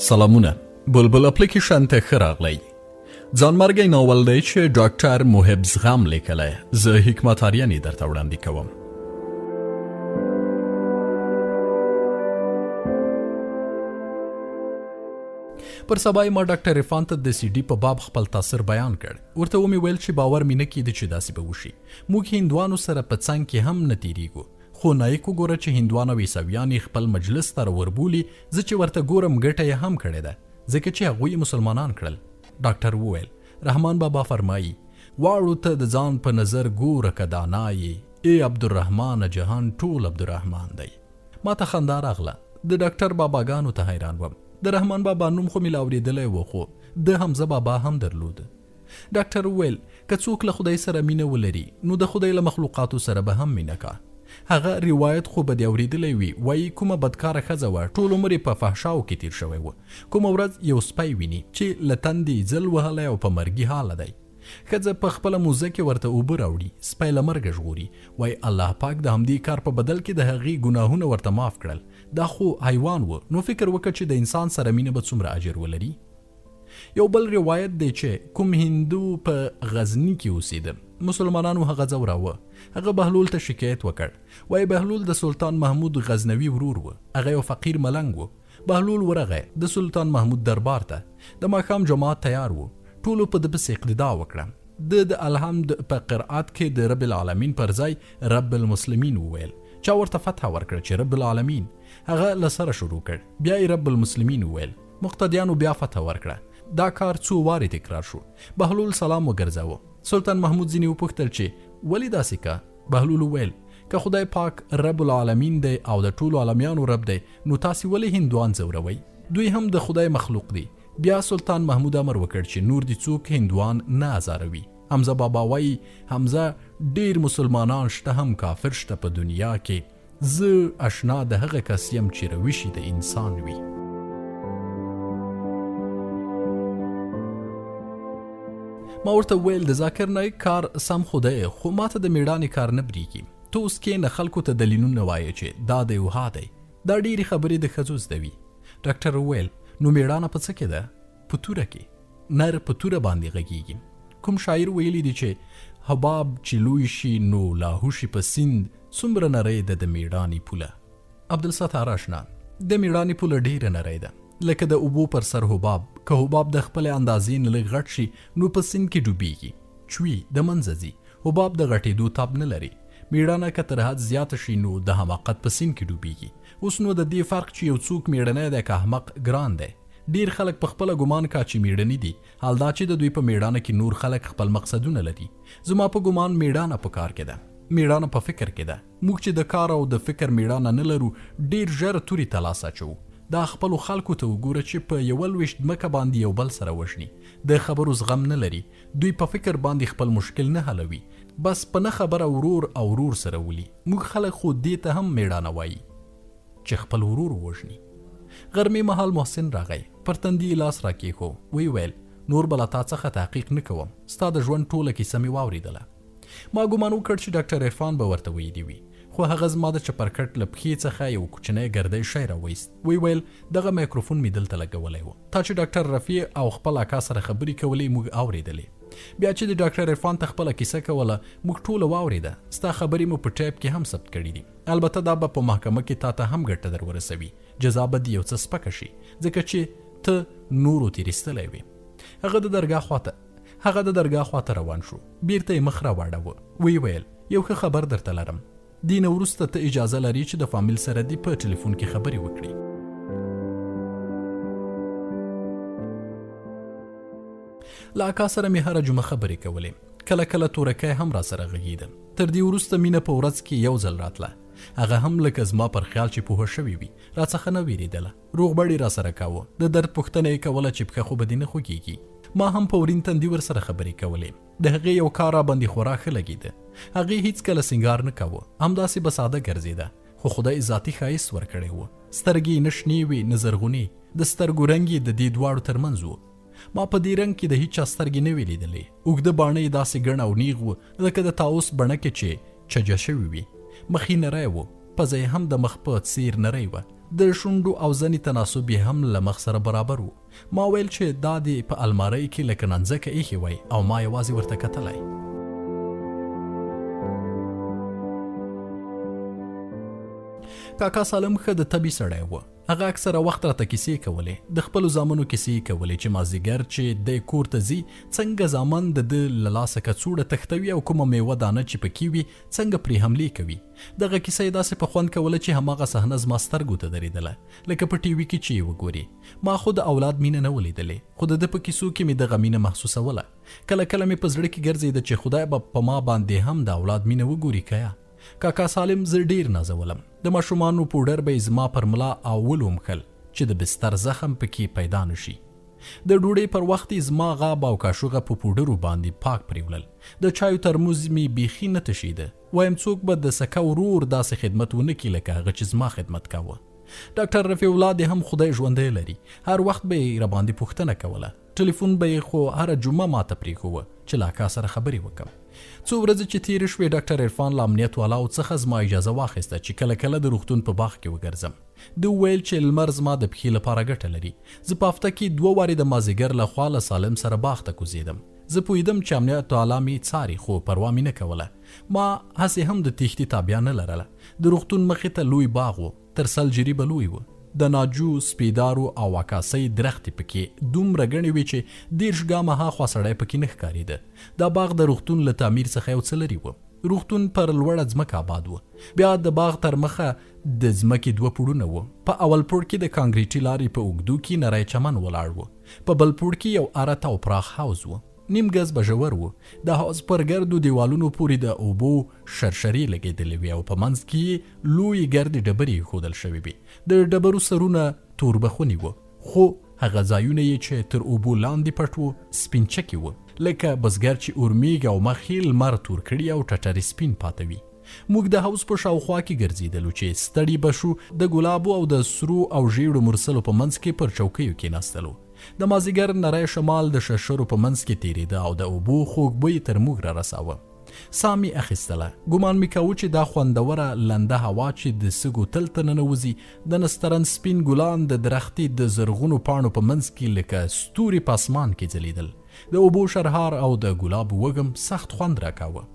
سلامونه. بلبل اپلیکیشن ته ښه راغلی. ځانمرګی ناول دی چې ډاکټر محب زغم لیکلی. زه حکمت آریان یې درته وړاندې کوم. پر سبا ما ډاکټر عرفان ته د سی ډي په باب خپل تاثر بیان کړ. ورته ومې ویل چې باور مې نه کېده چې داسې به وشي. موږ هندوانو سره په څنګ کې هم نه تېرېږو. خو نایک وګوره چې هندوان او عیسویان خپل مجلس ته راوربولي. زه چې ورته ګورم ګټه یې هم کړې ده، ځکه چې هغوی مسلمانان کړل. ډاکټر وویل رحمان بابا فرمایي واړو ته د ځان په نظر ګوره که دانا یې، ای عبدالرحمن جهان ټول عبدالرحمن دی. ما ته خندا راغله. د ډاکټر باباګانو ته حیران وم. د رحمان بابا نوم خو مې لا اورېدلی و، خو د حمزه بابا هم درلود. ډاکټر وویل که څوک له خدای سره مینه ولري نو د خدای له مخلوقاتو سره به هم مینه کا. هغه روایت خو به دې اورېدلی وي، وایي کومه بدکاره ښځه وه ټول عمر یې په فحشاو کې تیر شوی و. کومه ورځ یو سپی ویني چې له تندې ځل وهلی او په مرګي حاله دی. ښځه په خپله موزه کې ورته اوبه راوړي، سپی له مرګه ژغوري. وایي الله پاک د همدې کار په بدل کې د هغې ګناهونه ورته معاف کړل. دا خو حیوان و، نو فکر وکړه چې د انسان سره مینه به څومره اجر ولري. یو بل روایت دی چې کوم هندو په غزني کې اوسېده. مسلمانانو هغه ځوراوه. هغه بهلول ته شکایت وکړ. وایي بهلول د سلطان محمود غزنوي ورور و. هغه یو فقیر ملنګ و. بهلول ورغی د سلطان محمود دربار ته. د ماښام جماعت تیار و. ټولو په ده پسې اقتدا وکړه. د الحمد په قرائت کې د رب العالمین پر ځای رب المسلمین وویل. چا ورته فتح ورکړه چې رب العالمین. هغه له سره شروع کړ. بیا یې رب المسلمین وویل. مقتدیانو بیا فتح ورکړه. دا کار څو وارې تکرار شو. بهلول سلام وګرځاوه. سلطان محمود ځینې وپوښتل چې ولې داسې کا؟ بهلول وویل که خدای پاک رب العالمین دی او د ټولو عالمیانو رب دی نو تاسې ولې هندوان ځوروئ؟ دوی هم د خدای مخلوق دی. بیا سلطان محمود امر وکړ چې نور دې څوک هندوان نه ازاروي. حمزه بابا وایي حمزه ډیر مسلمانان شته هم کافر شته په دنیا کې. زه اشنا د هغه کس یم چې روشي د انسان وي. ما ورته ویل د ذاکر نایک کار سم خو دی، خو ماته د میړانې کار نه بریږي. ته اوس کښېنه خلکو ته دلیلونه وایه چې دا دی او ها دی. دا ډېرې خبرې د ښځو زده وي. ډاکټر وویل نو میړانه په څه کې ده؟ په توره کې. نر په توره باندې غږیږي. کوم شاعر ویلی دی چې حباب چې لوی شي نو لاهو شي په سیند، څومره نری ده د میړانې پوله. عبدالستار اشنا د میړانې پوله ډېره نری ده لکه د اوبو پر سر حباب. که حباب د خپل اندازې نه لږ غټ شي نو په سیند کې ډوبېږي، چوي د منځه ځي. حباب د غټېدو تاب نه لري. میړانه که تر حد زیاته شي نو د حماقت په سیند کې ډوبېږي. اوس نو د دې فرق چې یو څوک میړنی دی که احمق ګران دی. ډېر خلک په خپله ګمان کا چې میړني دي، حال دا چې د دوی په میړانه کې نور خلک خپل مقصدونه لري. زما په ګمان میړانه په کار کې ده، میړانه په فکر کې ده. موږ چې د کار او د فکر میړانه نه لرو ډېر ژر تورې ته لاس اچوو. دا خپلو خلکو ته وګوره چې په یو لویشت ځمکه باندې یو بل سره وژني. د خبرو زغم نه لري. دوی په فکر باندې خپل مشکل نه حلوي، بس په نه خبره ورور او ورور سره ولي. موږ خلک خو دې ته هم میړانه وایي چې خپل ورور وژني. غرمې مهال محسن راغی. پر تندي لاس راکېښو. وی ویل نور به له تا څخه تحقیق نه کوم. ستا د ژوند ټوله کیسه مې واورېدله. ما ګمان وکړ چې ډاکټر عرفان به ورته ویلي وي، خو هغه زما د چپرکټ له پښې څخه یو کوچنی ګردی شی راویست. وی ویل دغه مایکروفون مې دلته لګولی و. تا چې ډاکټر رفیع او خپل اکا سره خبرې کولې موږ اورېدلې. بیا چې د ډاکټر عرفان ته خپله کیسه کوله موږ ټوله واورېده. ستا خبرې مو په ټیپ کې هم ثبت کړي دي. البته دا به په محکمه کې تا ته هم ګټه در ورسوي. جزا به دې یو څه سپکه شي ځکه چې ته نورو تېرېستلی وې. هغه د درګاه خواته روان شو. بیرته یې مخ راواړوه. وی ویل یو ښه خبر درته لرم. دین وروسته ته اجازه لري چې د فامیل سره دی په ټلیفون کې خبرې وکړي. له اکا سره مې هره جمعه خبرې کولې. کله کله تورکی هم را سره غږېده. تر دې وروسته مینه په ورځ کې یو ځل راتله. هغه هم لکه زما پر خیال چې پوهه شوې وي را څخه نه ویرېدله. روغبړ را سره کاوه. د درد پوښتنه یې کوله چې پښه خو به دې نه خوږېږي. ما هم په ورین تندي ور سره خبرې کولې. د هغې یو کار را باندې خورا ښه لګېده. هغې هیڅکله سینګار نه کوه، همداسې به ساده ګرځېده. خو خدای ذاتي ښایست ورکړی و. سترګې یې نه شنې وې نه زرغونې، د سترګو رنګ یې د دې دواړو ترمنځ و. ما په دې رنګ کې د هیچا سترګې نه وې لیدلې. اوږده باڼه یې داسې ګڼ او نیغ و لکه د طاووس بڼکې چې چجه شوي وي. مخ یې نری و، پزه یې هم د مخ په څېر نری وه. د شونډو او زنې تناسب یې هم له مخ سره برابر و. ما ویل چې دا دې په المارۍ کې لکه ننځکه ایښې وای او ما یوازې ورته کتلی. کاکا سالم ښه د طبي سړی و. هغه اکثره وخت راته کیسې کولې، د خپلو زامنو کیسې کولې چې مازدیګر چې دی کور ته ځي څنګه زامن د ده له لاسه کڅوړه تښتوي او کومه میوه دانه چې پکې وي څنګه پرې حملې کوي. دغه کیسه یې داسې په خوند کوله چې هماغه صحنه زما سترګو ته درېدله لکه په ټي وي کې چې یې وګوري. ما خو د اولاد مینه نه ولیدلې، خو د ده په کیسو کې مې دغه مینه محسوسوله. کله کله مې په زړه کې ګرځېده چې خدای به په ما باندې هم د اولاد مینه وګوري که یا. کاکا سالم زه ډیر نازولم. د ماشومانو پوډر به زما پر ملا او ولومخل چې د بستر زخم پکې پیدا نشي. د ډوډۍ پر وخت زما غاب او کاشوغه په پوډرو باندې پاک پریولل. د چایو ترموز می بیخي نه تشیده. وایم څوک به د سکه ورور داسې خدمت ونه کړي لکه هغه چې زما خدمت کاوه. ډاکټر رفیع الله دې هم خدای ژوندی لري. هر وخت به یې راباندې پوښتنه کوله. ټلیفون به یې خو هره جمعه ماته پرېښوه چې له اکا سره خبرې وکړم. څو ورځې چې تېرې شوې ډاکټر عرفان له امنیت والاو څخه زما اجازه واخیسته چې کله کله د روغتون په باغ کې وګرځم. ده وویل چې لمر زما د پښې لپاره ګټه لري. زه په هفته کې 2 وارې د مازدیګر له خوا له سالم سره باغ ته کوزېدم. زه پوهېدم چې امنیت والا مې څاري خو پروا مې نه کوله. ما هسې هم د تیښتې تابیا نه لرله. د روغتون مخې ته لوی باغ و، تر 100 جریبه لوی و. د ناجو، سپیدارو او عکاسۍ درختې پکې دومره ګڼې وې چې 10 ګامه هاخوا سړی پکې نه ښکارېده. دا باغ د روغتون له تعمیر څخه یو څه لرې و. روغتون پر لوړه ځمکه آباد و. بیا د باغ تر مخه د ځمکې 2 پوړونه و. په اول پوړ کې د کانکریټي لارې په اوږدو کې نری چمن ولاړ و. په بل پوړ کې یو ارت او پراخ حوض و. نیم ګز به ژور و. د حوض پر ګردو دیوالونو پورې د اوبو شرشرې لګېدلې وې او په منځ کې یې لویې ګردې ډبرې ایښودل شوې وې. د ډبرو سرونه توربخوني وو، خو هغه ځایونه یې چې تر اوبو لاندې پټ وو سپینچکي وو، لکه بزګر چې اورمیږي او مخ یې لمر تور کړي او ټټرې سپین پاته وي. موږ د حوض په شاوخوا کې ګرځېدلو چې ستړي به شو. د ګلابو او د سرو او ژیړو مرسلو په منځ کې پر چوکیو کېناستلو. د مازدیګر نری شمال د شرشرو په منځ کې تېرېده او د اوبو خوږ بوی تر موږ را رساوه. ساه مې اخیستله. ګمان مې کوو چې دا خوندوره لنده هوا چې د سږو تل ته ننوځي، د نسترن سپین ګلان د درختې د زرغونو پاڼو په منځ کې لکه ستوري په اسمان کې ځلېدل. د اوبو شرهار او د ګلابو وږم سخت خوند راکاوه.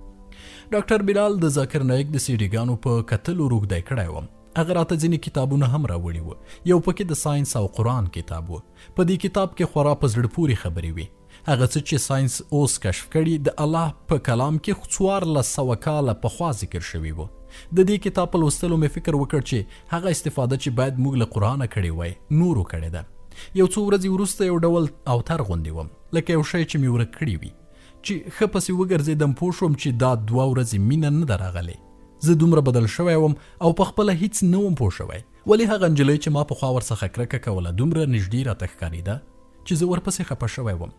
ډاکټر بلال د ذاکر نایک د سیډیګانو په کتلو روږدی کړی وم. هغه راته ځینې کتابونه هم راوړي وو. یو پکې د ساینس او قرآن کتاب و. په دې کتاب کې خورا په زړه پورې خبرې وي. هغه څه چې ساینس اوس کشف کړي د الله په کلام کې 1400 کاله پخوا ذکر شوي وو. د دې کتاب په لوستلو مې فکر وکړ چې هغه استفاده چې باید موږ له قرآنه کړې وای نورو کړې ده. یو څو ورځې وروسته یو ډول اوتر غوندې وم، لکه یو شی چې مې ورک کړي وي. چې ښه پسې وګرځېدم پوه شوم چې دا 2 ورځې مینه نه ده راغلې. زه دومره بدل شوی وم او په خپله هیڅ نه وم پوه شوی. ولې هغه نجلۍ چې ما پخوا ورڅخه کرکه کوله دومره نږدې راته ښکارېده چې زه ورپسې خفه شوی وم.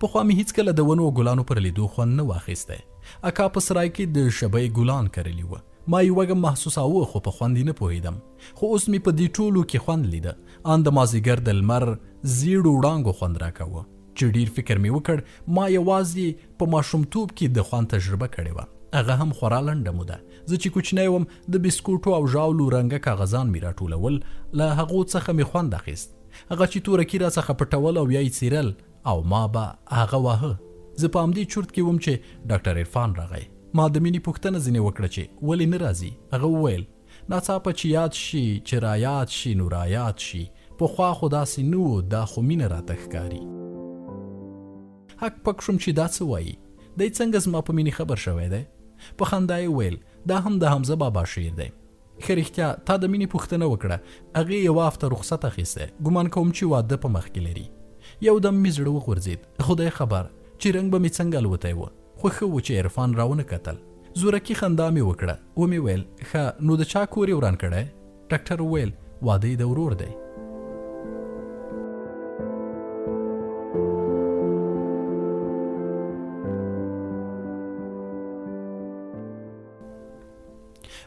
پخوا مې هیڅکله د ونو او ګلانو پر لیدو خوند نه واخیستی. اکا په سرای کې د شبۍ ګلان کرلي وه. ما یې وږم محسوساوه خو په خوند یې نه پوهېدم. خو اوس مې په دې ټولو کې خوند لیده. ان د مازدیګر د لمر زیړو وړانګو خوند راکاوه چې ډېر فکر مې وکړ ما یوازې په ماشومتوب کې د خوند تجربه کړې وه. هغه هم خورا لنډه موده. زه چې کوچنی وم د بسکوټو او ژاولو رنګه کاغذان مې راټولول، له هغو څخه مې خوند اخیست. هغه چې تورکي راڅخه پټول او یا یې څیرل او ما به هغه واهه. زه په همدې چورت کې وم چې ډاکټر عرفان راغی. ما د مینې پوښتنه ځینې وکړه چې ولې نه راځي. هغه وویل ناڅاپه چې یاد شي چې را یاد شي نو را یاد شي، پخوا خو داسې نه و، دا خو مینه راته ښکاري. حق پک شوم چې دا څه وایي، دی څنګه زما په مینې خبر شوی دی. په خندا یې ویل دا هم د حمزه بابا شعر دی. ښه رښتیا تا د مینې پوښتنه وکړه. هغې یوه هفته رخصت اخیستی. ګمان کوم چې واده په مخ کې لري. یو دم مې زړه وغورځېد. خدای خبر چې رنګ به مې څنګه الوتی و، خو ښه و چې عرفان راونه کتل. زورکي خندا مې وکړه. ومې ویل ښه نو د چا کور یې وران کړی؟ ډاکټر وویل واده یې د ورور دی.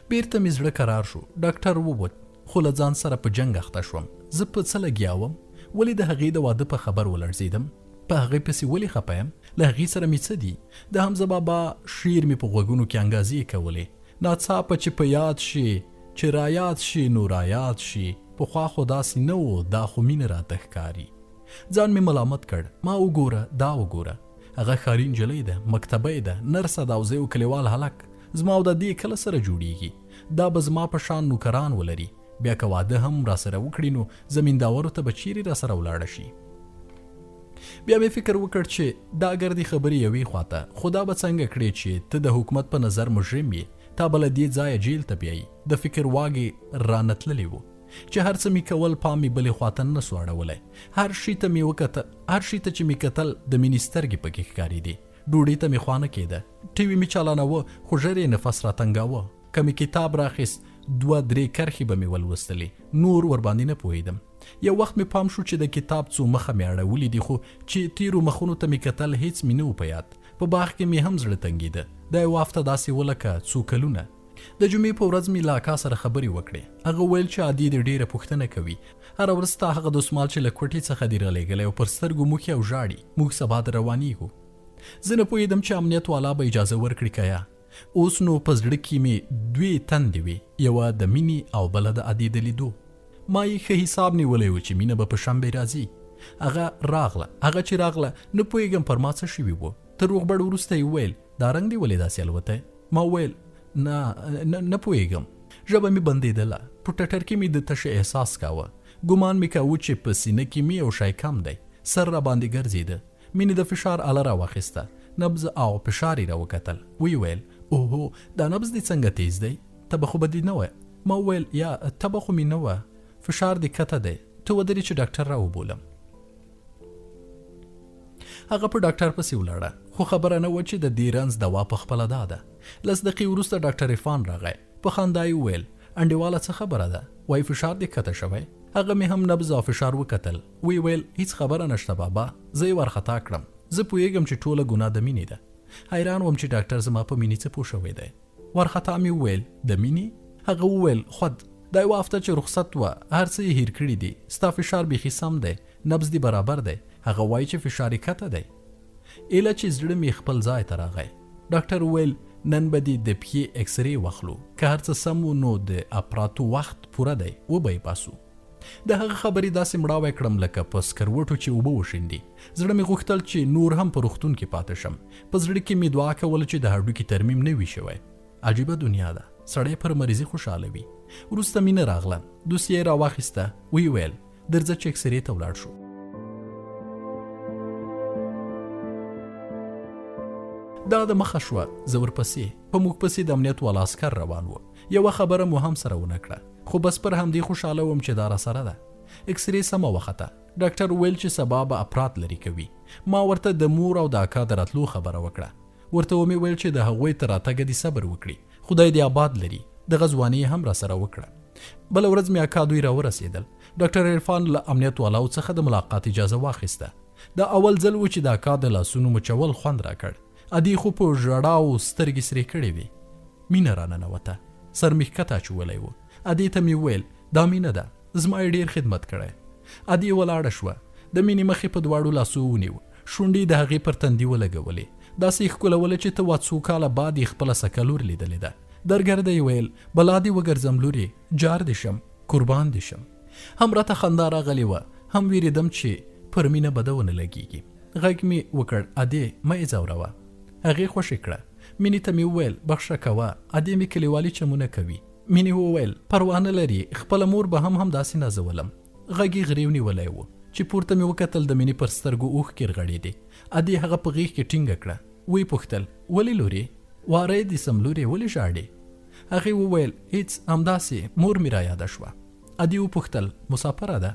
بیرته مې زړه قرار شو. ډاکټر ووت خو له ځان سره په جنګ اخته شوم. زه په څه لګیا وم؟ ولې د هغې د واده په خبر ولړزېدم؟ په هغې پسې ولې خفه یم؟ له هغې سره مې څه دي؟ د حمزه بابا شعر مې په غوږونو کې انګازې کولې. ناڅاپه چې په یاد شي چې را یاد شي نو را یاد شي، پخوا خو داسې نه و، دا خو مینه راته ښکاري. ځان مې ملامت کړ. ما وګوره، دا وګوره، هغه ښاري نجلۍ ده، مکتبۍ ده، نرسه ده او زه یو کلیوال هلک. زما او د دې کله سره جوړیږي؟ دا به زما په شان نوکران ولري. بیا که واده هم را سره وکړي نو زمینداورو ته به چیرې را سره ولاړه شي. بیا مې فکر وکړ چې دا ګردې خبرې یوې خواته، خو دا به څنګه کړې چې ته د حکومت په نظر مجرم یې، تا به له دې ځایه جیل ته بیایي. د فکر واګې رانتللی و چې هر څه مې کول پام مې بلې خواته نه سو اړولی. هر شي ته مې وکتل، هر شي ته چې مې کتل د مینې سترګې پکې ښکارېدې. ډوډۍ ته مې خوا نه کېده، ټي وي مې چالانوه خو ژر یې نفس راتنګاوه. که مې کتاب راخیست 2-3 کرښې به مې ولوستلې، نور ورباندې نه پوهېدم. یو وخت مې پام شو چې د کتاب څو مخه مې اړولي دي، خو چې تیرو مخونو ته مې کتل هیڅ مې نه و په یاد. په باغ کې مې هم زړه تنګېده. دا یو هفته داسې و لکه څو کلونه. د جمعې په ورځ مې له اکا سره خبرې وکړې. هغه ویل چې عادي دې ډېره پوښتنه کوي. هره ورځ ستا هغه دسمال چې له کوټې څخه دې رالېږلی او پر سترګو موښي او ژاړي. موږ سبا ته روانېږو. زه نه پوهېدم چې امنیت والا به اجازه ورکړي که یا. اوس نو په زړه کې مې 2 تندې وې، یوه د مینې او بله د عادي د لیدو. ما یې ښه حساب نیولی و چې مینه به په شنبې راځي. هغه راغله. هغه چې راغله نه پوهېږم پر ما څه شوي و. تر روغبړ وروسته یې وویل دا رنګ دې ولې داسې الوتی؟ ما وویل نه پوهېږم. ژبه مې بندېدله. په ټټر کې مې د تشه احساس کاوه. ګمان مې کاوه چې په سینه کې مې یو شی کم دی. سر را باندې ګرځېده. مینې د فشار اله را واخیسته. نبض او فشار یې را وکتل. ویې ویل اوهو دا نبض دې څنګه تیز دی؟ تبه خو به دې نه وه؟ ما وویل یا تبه خو مې نه وه، فشار دې کته دی. ته ودرې چې ډاکټر را وبولم. هغه په ډاکټر پسې ولاړه، خو خبره نه وه چې د دې رنځ دوا په خپله دا ده. 10 دقیقې وروسته ډاکټر عرفان راغی. په خندا یې وویل انډیواله څه خبره ده؟ وایي فشار دې کته شوی. هغه مې هم نبض او فشار وکتل. وی ویل هیڅ خبره نشته بابا، زه یې وارخطا کړم. زه پوهېږم چې ټوله ګناه د مینې ده. حیران وم چې ډاکټر زما په مینې څه پوه شوی دی. وارخطا مې وویل د مینې؟ هغه وویل خود دا یوه هفته چې رخصت وه، هر څه یې هیر کړي دي. ستا فشار بیخي سم دی، نبض دې برابر دی. هغه وایي چې فشار یې کته دی. ایله چې زړه مې خپل ځای ته راغی. ډاکټر وویل نن به دې د پښې اکسرې واخلو، که هر څه سم و نو د اپراتو وخت پوره دی، وبه یې باسو. د هغه خبرې داسې مړاوی کړم لکه په سکروټو چې اوبه وشیندي. زړه مې غوښتل چې نور هم په روغتون کې پاتې شم. په زړه کې مې دعا کوله چې د هډوکي ترمیم نه وي شوی. عجیبه دنیا ده، سړی پر مریضي خوشحاله وي. وروسته مینه راغله. دوسیه یې راواخیسته. ویې ویل درځه چې اکسرې ته ولاړ شو. دا د مخه شوه. زه ورپسې. په موږ پسې د امنیت والا عسکر روان و. یوه خبره مو هم سره ونه کړه، خو بس پر همدې خوشحاله وم چې دا را سره ده. اکسرې سمه وخته. ډاکټر ویل چې سبا به اپرات لري کوي. ما ورته د مور او د اکا د راتلو خبره وکړه. ورته ومې ویل چې د هغوی تر راتګه دې صبر وکړي، خدای دې آباد لري. د غزوانې هم را سره وکړه. بله ورځ مې اکا دوی را ورسېدل. ډاکټر عرفان له امنیت والاو څخه د ملاقات اجازه واخیسته. دا اول ځل و چې د اکا د لاسونو مچول خوند را کړ. ادي خو په ژړاو سترګې سرې کړې وې. مینه را ننوته. سر مې ښکته اچولی و. ادې ته مې ویل دا مینه ده، زما یې ډېر خدمت کړی. ادې ولاړه شوه. د مینې مخې په دواړو لاسو ونیو. شونډې د هغې پر تندي ولګولې. داسې یې ښکلوله چې ته 2 کاله بعد یې خپله سکه لور لیدلې ده. درګرده یې ویل بلا دې وګرځم لورې، جار دې شم، قربان دې شم. هم راته خندا راغلې وه، هم ویرېدم چې پر مینه بده ونه لګېږي. غږ مې وکړ ادې مه یې ځوروه. هغې خوشې کړه. مینې ته مې وویل بخښه کوه، ادې مې کلیوالي چمونه کوي. مینې وویل پروا نه لري، خپله مور به هم داسې نازولم. غږ یې غریو نیولی و چې پورته مې وکتل د مینې پر سترګو اوښکې رغړېدې. ادې هغه په غېږ کې ټینګه کړه. ویې پوښتل ولې لورې؟ واره دې سم لورې، ولې ژاړې؟ هغې وویل هېڅ، همداسې مور مې را یاده شوه. ادې وپوښتل مسافره ده؟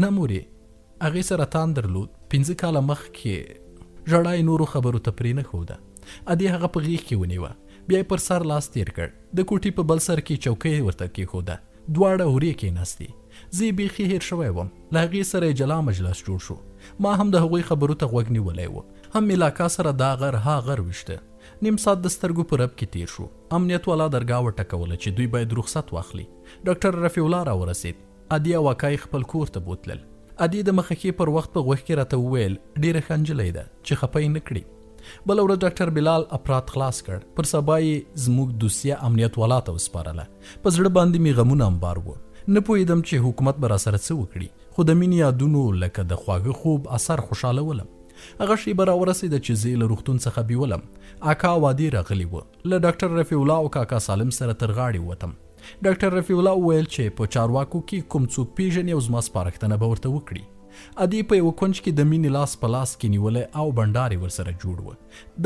نه مورې. هغې سرطان درلود 5 کاله مخکې. ژړا یې نورو خبرو ته پرې نه ښوده. ادې هغه په غېږ کې ونیوه. بیا یې پر سر لاس تیر کړ. د کوټې په بل سر کې چوکۍ ورته کېښوده. دواړه هورې کېناستې. زه یې بیخي هېر شوی وم. له هغې سره یې جلا مجلس جوړ شو. ما هم د هغوی خبرو ته غوږ نیولی و. هم مې له اکا سره دا غر ها غر ویشته. نیم ساعت د سترګو په رپ کې تیر شو. امنیت والا درګاه وټکوله چې دوی باید رخصت واخلي. ډاکټر رفیع الله را ورسېد. ادې او اکا یې خپل کور ته بوتلل. ادې د مخکې پر وخت په غوږ کې راته وویل ډېره ښه نجلۍ ده چې خفه یې نه کړي. بله ورځ ډاکټر بلال اپرات خلاص کړ. پر سبا یې زموږ دوسیه امنیت والا ته وسپارله. په زړه باندې مې غمونه انبار و. نه پوهېدم چې حکومت به راسره څه وکړي، خو د مینې یادونو لکه د خواږه خوب اثر خوشحاله ولم. هغه شیبه راورسېده چې زه له روغتون څخه بیولم. اکا وادي راغلی و. له ډاکټر رفیع الله او کاکا سالم سره تر غاړې ووتم. ډاکټر رفیع الله وویل چې په چارواکو کې کوم څوک پیژني او زما سپارښتنه به ورته وکړي. ادي په یوه کونج کې د مینې لاس په لاس کې نیولی او بنډار یې ورسره جوړ و.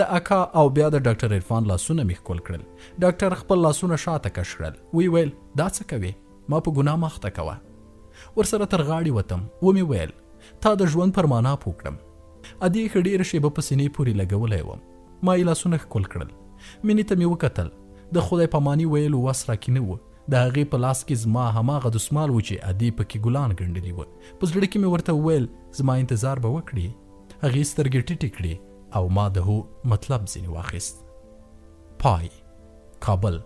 د اکا او بیا د ډاکټر عرفان لاسونه مې ښکل کړل. ډاکټر خپل لاسونه شاته کش کړل. وی ویل دا څه کوې؟ ما په ګناه مه اخته کوه. ورسره تر غاړې وتم. ومې ویل تا د ژوند پر معنا پوه کړم. ادي ښه ډېره شیبه په سینې پورې لګولی وم. ما یې لاسونه ښکل کړل. مینې ته مې وکتل. د خدای پاماني ویلو وس راکې نه و. د هغې په لاس کې زما هماغه دسمال و چې ادي پکې ګلان ګنډلي وه. په زړه کې مې ورته وویل زما انتظار به وکړي. هغې سترګې ټیټې کړې او ما د هو مطلب ځینې واخیست. پای کابل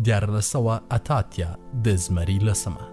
1488 د زمري 10